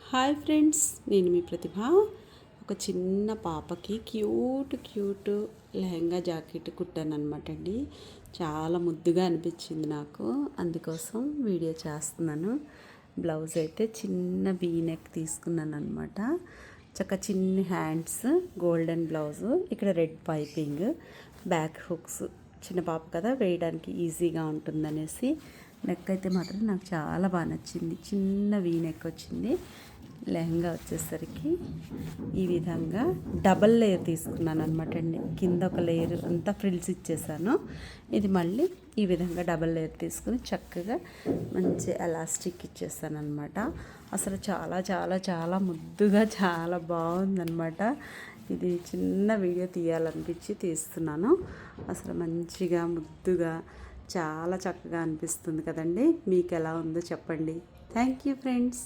Hi friends, నేను మీ ప్రతిభ. ఒక చిన్న పాపకి క్యూట్ లెహంగా జాకెట్ కుట్టాను అనమాట అండి. చాలా ముద్దుగా అనిపించింది నాకు, అందుకోసం వీడియో చేస్తున్నాను. బ్లౌజ్ అయితే చిన్న వీ నెక్ తీసుకున్నాను అనమాట. చిన్న హ్యాండ్స్, గోల్డెన్ బ్లౌజు, ఇక్కడ రెడ్ పైపింగ్, బ్యాక్ హుక్స్. చిన్న పాప కదా, వేయడానికి ఈజీగా ఉంటుందనేసి నెక్ అయితే మాత్రం నాకు చాలా బాగా నచ్చింది. చిన్న వీ నెక్ వచ్చింది. లెహంగా వచ్చేసరికి ఈ విధంగా డబల్ లేయర్ తీసుకున్నాను అనమాట అండి. కింద ఒక లేయర్ అంతా ఫ్రిల్స్ ఇచ్చేసాను. ఇది మళ్ళీ ఈ విధంగా డబల్ లేయర్ తీసుకుని చక్కగా మంచి ఎలాస్టిక్ ఇచ్చేసాను అనమాట. అసలు చాలా చాలా చాలా ముద్దుగా చాలా బాగుందనమాట. ఇది చిన్న వీడియో తీయాలనిపించి తీస్తున్నాను. అసలు మంచిగా ముద్దుగా చాలా చక్కగా అనిపిస్తుంది కదండి. మీకు ఎలా ఉందో చెప్పండి. Thank you friends.